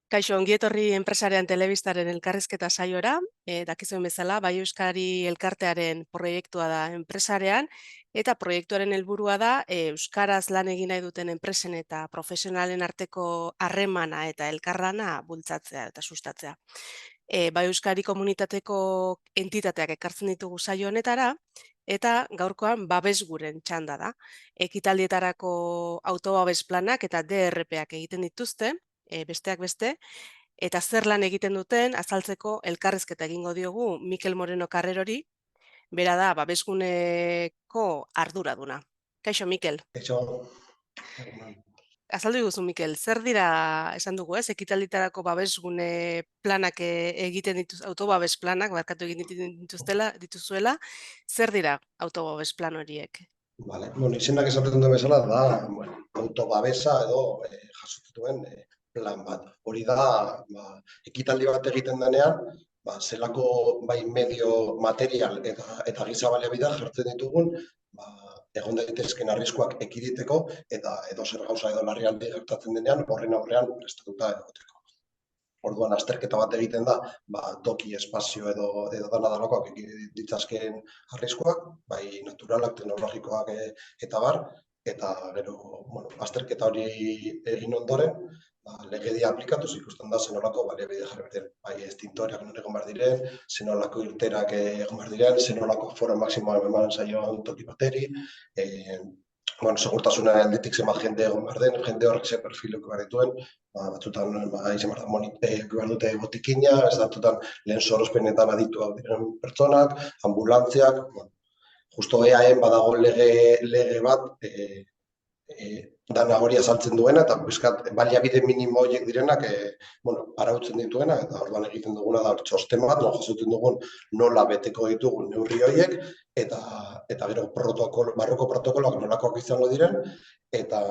Kaixo, ongi etorri enpresarian telebistaren elkarrizketa saiora. Dakizuen bezala, Bai Euskari elkartearen proiektua da enpresarean, eta proiektuaren helburua da euskaraz lan egin nahi duten enpresen eta profesionalen arteko harremana eta elkarlana bultzatzea eta sustatzea. Bai Euskari komunitateko entitateak ekartzen ditugu saio honetara, eta gaurkoan babesguren txanda da. Ekitaldietarako autobabes planak eta DRPak egiten dituzte, besteak beste, eta zer lan egiten duten azaltzeko elkarrizketa egingo diogu Mikel Moreno Carrerori, bera da babesguneko arduraduna. Kaixo, Mikel. Kaixo, egunon. Azaldu diguzu, Mikel, zer dira, esan dugu, ekitaldietarako babesgune planak egiten autobabes planak, barkatu egiten dituzuela, zer dira autobabes plan horiek? Vale. Izenak esaten duen bezala da, autobabesa edo jasotzen duen plan bat. Hori da, ekitaldi bat egiten denean, zelako bai medio material eta giza baliabideak jartzen ditugun, egon daitezkeen arriskuak ekiditeko eta edo zer gauza edo larrialdi gertatzen denean horren aurrean prestatuta egoteko. Orduan azterketa bat egiten da, toki, espazio edo dana dalakoak ditzazkeen arriskuak, bai naturalak, teknologikoak eta bar, eta gero, azterketa hori egin ondoren, legedia aplikatuz ikusten da zenolako baliabide jarri behar diren. Bai, estintoreak non egon behar diren, zenolako irterak egon behar diren, zenolako foro maksimoa eman zaioan toki bateri, segurtasunaren aldetik zenbat jende egon behar den, jende horrek ze perfiluk behar dituen, batzutan izan behar dute botikina, ez batzutan lehen sorospenetan aditu hau diren pertsonak, ambulantziak, justo EAen badago lege bat, dana hori azaltzen duena, eta baliabide minimo horiek direnak arautzen dituena, eta orduan egiten duguna da txosten bat, jasotzen dugun nola beteko ditugun neurri horiek, eta gero barruko protokoloak nolakoak izango diren, eta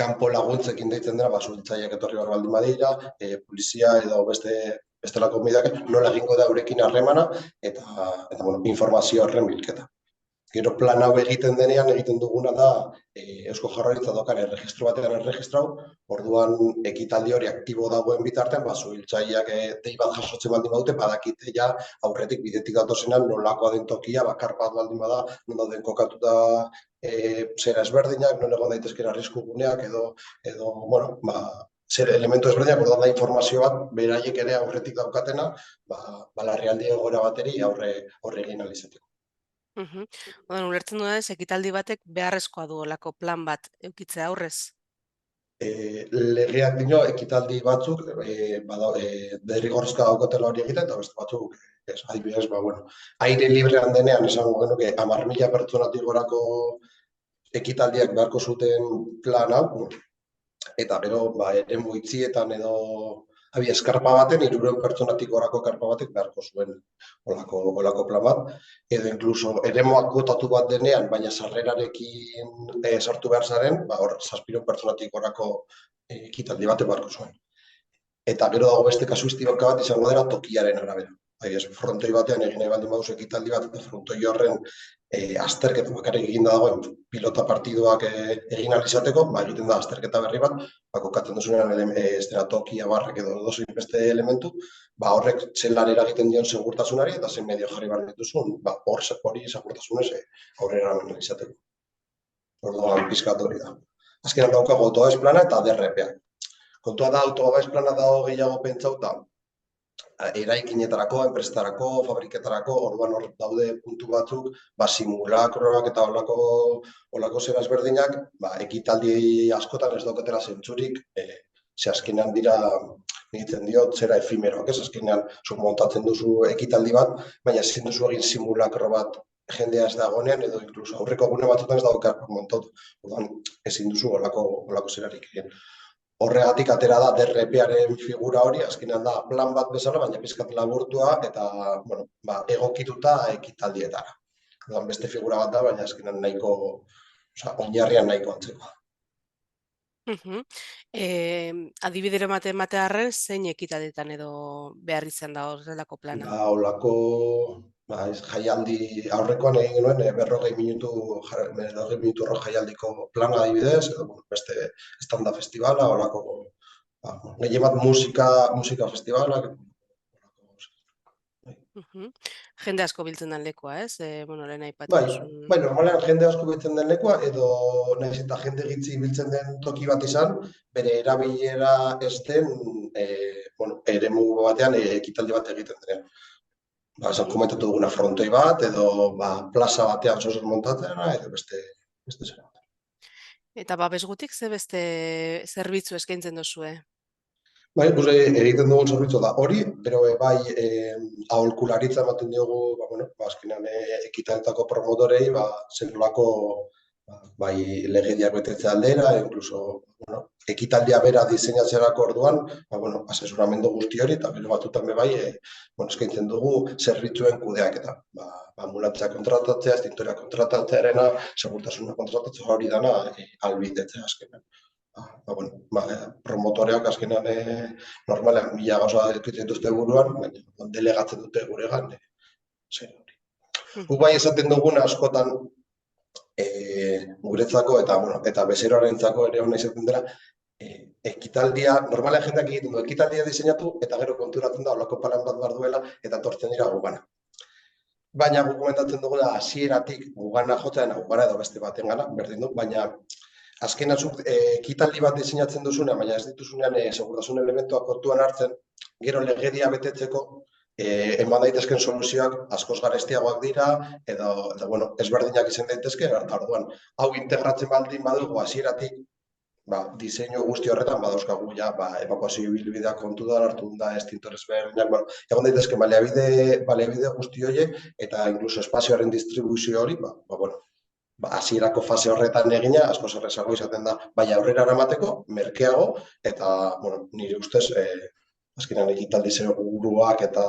kanpo laguntzekin deitzen dena, suhiltzaileak etorri behar baldin badira, polizia edo bestelako mideak nola egingo da eurekin harremana, eta informazio horren bilketa. Gero plan hau egiten denean, egiten duguna da Eusko Jaurlaritza daukan erregistro batean erregistrau, orduan ekitaldi hori aktibo dagoen bitartean, suhiltzaileak dei bat jasotzen baldin badute, badakite ja aurretik bidetik datozenan nolakoa den tokia, bakar bat baldin bada, non dauden kokatuta zera ezberdinak, non egon daitezkeen arrisku guneak, edo zer elementu ezberdinak, orduan da informazio bat, beraiek ere aurretik daukatena, larrialdi egoera bateri aurre egin ahal izateko. Ulertzen dudanez, ekitaldi batek beharrezkoa du olako plan bat edukitzea aurrez? Legeak dino, ekitaldi batzuk derrigorrezkoa daukatela hori egiten, eta beste batzuk, adibidez, aire librean denean, esango genuke, 10.000 pertsonatik gorako ekitaldiak beharko zuten plan hau, eta gero, eremu itzietan edo eskarpa baten, 300 pertsonatik gorako eskarpa batek beharko zuen olako plan bat, edo inkluso eremuak gotatu bat denean, baina sarrerarekin sartu behar zaren, hor 700 pertsonatik gorako ekitaldi batek beharko zuen. Eta gero dago beste kasuistika bat izango dela tokiaren arabera. Frontoi batean egin nahi baldin baduzu ekitaldi bat, eta frontoi horren azterketa bakarrik eginda dagoen pilota partiduak egin ahal izateko, egiten da azterketa berri bat, kokatzen duzunean tokia, barrak edo dozein beste elementu, horrek zelan eragiten dion segurtasunari eta zein medio jarri behar dituzun, hori segurtasunez aurrera eraman izateko. Orduan pizkat hori da. Azkenan daukago autobabes plana eta DRPak. Kontua da autobabes plana dago gehiago pentsauta, eraikinetarako, enpresetarako, fabriketarako, orduan hor daude puntu batzuk, simulakroak eta olako zera ezberdinak, ekitaldi askotan ez daukatela zentzurik, ze azkenean dira, egiten diot, zera efimeroak, ez azkenean zuk montatzen duzu ekitaldi bat, baina ezin duzu egin simulakro bat jendea ez dagoenean, edo inkluso aurreko gune batzutan ez daukar montatu, orduan ezin duzu olako zerarik egin. Horregatik atera da DRParen figura hori, azkenean da plan bat bezala, baina pizkat laburtua eta egokituta ekitaldietara. Beste figura bat da, baina azkenean nahiko, oinarrian nahiko antzekoa. Adibidero matearren, zein ekitaldietan edo behar izan da horrelako plana? Olako jaialdi aurrekoan egin genuen 40 minutu jaialdiko plana adibidez, edo beste estanda festivala, olako Gehien bat musika festivalak. Jende asko biltzen den lekua, ez? Lehen aipatu Bai, duzun. normalean jende asko biltzen den lekua, edo nahiz eta jende gitzi biltzen den toki bat izan, bere erabilera ez den, eremu batean ekitaldi bat egiten denean. Esan komentatu duguna frontoi bat, edo plaza batean zozer montatzena, edo beste zera. Eta babesgutik ze beste zerbitzu eskaintzen duzue? Bai, egiten dugun zerbitzu da hori, pero bai aholkularitza ematen diogu, azkenean ekitaletako promotorei, zenolako bai legediak betetze aldera, incluso ekitaldia bera diseinatzerako orduan, asesoramendu guzti hori, eta bere batutan bai, eskaintzen dugu zerbitzuen kudeaketa. Ambulantza kontratatzea, estintorea kontratatzearena, segurtasuna kontratatzea hori dana albidetzea azkenean. Promotoreak azkenean normalean 1000 gauza edukitzen dituzte buruan, baina delegatzen dute guregan. Guk bai esaten duguna askotan guretzako eta bezeroarentzako ere hona izaten dela, ekitaldia, normalean jendeak egiten du, ekitaldia diseinatu eta gero konturatzen da olako plan bat behar duela eta tortzen dira gugana. Baina guk komentatzen dugu da hasieratik gugana jotzen, gugana edo beste baten gana, berdin du, baina azken azuk ekitaldi bat diseinatzen duzunean, baina ez dituzunean segurtasun elementuak kontuan hartzen, gero legedia betetzeko eman daitezken soluzioak askoz garestiagoak dira, edo ezberdinak izan daitezke, orduan hau integratzen baldin badugu hasieratik, diseinu guzti horretan badauzkagu ebakuazio ibilbidea kontutan hartu da, estintores berdinak, egon daitezke baliabide guzti horiek, eta inkluso espazioaren distribuzio hori, hasierako fase horretan egina, askoz errezago izaten da, baina aurrera eramateko, merkeago, eta nire ustez, azkenean ekitaldi seguruak eta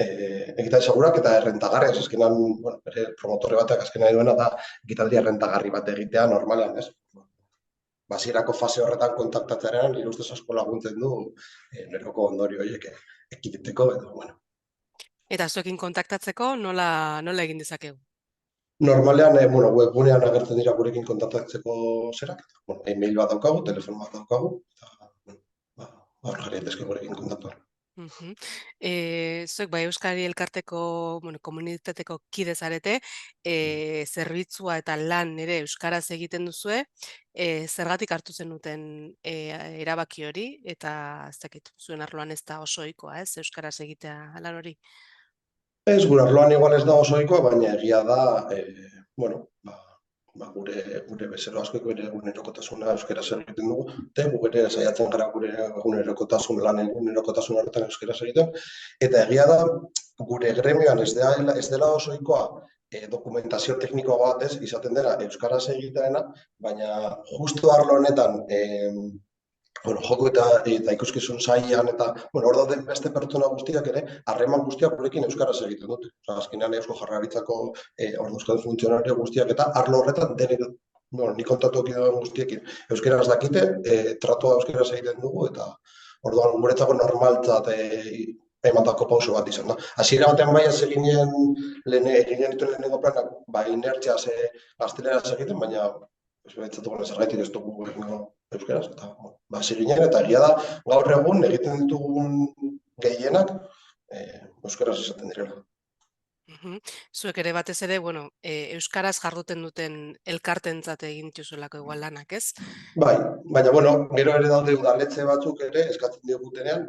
ekitaldi seguruak eta errentagarriak, azkenean promotore batek azkenean duena da ekitaldi errentagarri bat egitea normalean, ez? Hasierako fase horretan kontaktatzearen nire ustez asko laguntzen du neroko ondorio horiek ekiditeko edo, Eta zuekin kontaktatzeko nola egin dezakegu? Normalean, webgunean agertzen dira gurekin kontaktatzeko zerak, e-mail bat daukagu, telefon bat daukagu, eta hor jarri daitezke gurekin kontaktuan. Zuek Euskari Elkarteko komunitateko kide zarete, zerbitzua eta lan ere euskaraz egiten duzue, zergatik hartu zenuten erabaki hori, eta ez dakit, zuen arloan ez da oso ohikoa, ez, euskaraz egitea lan hori? Ez, gure arloan igual ez da oso ohikoa, baina egia da, gure bezero askoek bere egunerokotasuna euskaraz egiten dugu, eta gu ere saiatzen gara gure egunerokotasun lanen egunerokotasun horretan euskaraz egiten, eta egia da, gure gremioan ez dela oso ohikoa dokumentazio tekniko bat ez, izaten dela euskaraz egitearena, baina justu arlo honetan, joko eta ikuskizun sailean eta hor dauden beste pertsona guztiak ere, harreman guztiak gurekin euskaraz egiten dute. Azkenean Eusko Jaurlaritzako orduzkan funtzionario guztiak eta arlo horretan denek, nik kontatu duen guztiekin euskaraz dakite, tratua euskaraz egiten dugu eta orduan guretzako normaltzat emandako pauso bat izan da. Hasiera batean bai ez egin dituen lehenengo planak, inertziaz gazteleraz egiten, baina ez zergaitik ez dugu euskaraz, eta hasi ginen, eta egia da, gaur egun egiten ditugun gehienak euskaraz esaten direla. Zuek ere batez ere, euskaraz jarduten duten elkartentzat egin dituzuelako igual lanak, ez? Bai, baina, gero ere daude udaletxe batzuk ere eskatzen diogutenean,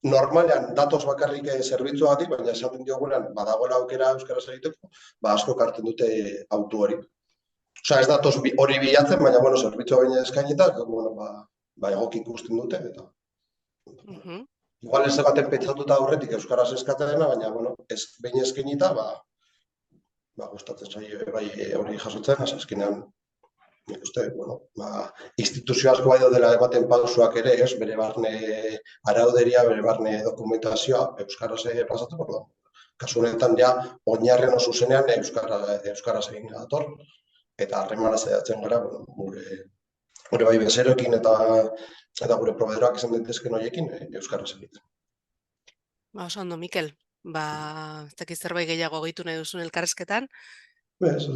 normalean datoz bakarrik zerbitzuagatik, baina esaten diogunean badagoela aukera euskaraz egiteko, asko hartzen dute autu hori. Osa, ez datoz hori bilatzen, baina, zerbitzua baina eskainita, egok ikusten dute, eta... Igual ez baten pentsatuta aurretik euskaraz eskatzen dena, baina, ez behin eskainita, gustatzen zaio hori jasotzen, azkenean, nik uste, instituzio asko bai dela ematen pausuak ere, ez, bere barne arauderia, bere barne dokumentazioa euskaraz pasatzeko, kasu honetan, oinarren oso zenean euskaraz egin dator, eta harremana zaiatzen gara, gure bai bezeroekin eta gure proveedorak izan daitezken horiekin euskaraz egiten. Oso ondo, Mikel, ez dakit zerbait gehiago gehitu nahi duzun elkarrezketan? Ez.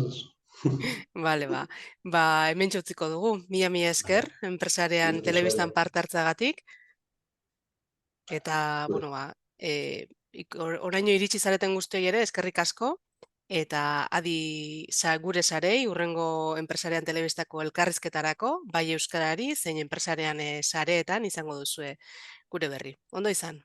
Bale, hemen utziko dugu. Mila Vale, esker, enpresarean zuei telebistan parte hartzagatik. Eta, zuei. oraino iritsi zareten guztioi ere, eskerrik asko. Eta gure sarei, hurrengo enpresarian telebistako elkarrizketarako, bai euskarari, zein enpresarian sareetan izango duzue gure berri. Ondo izan.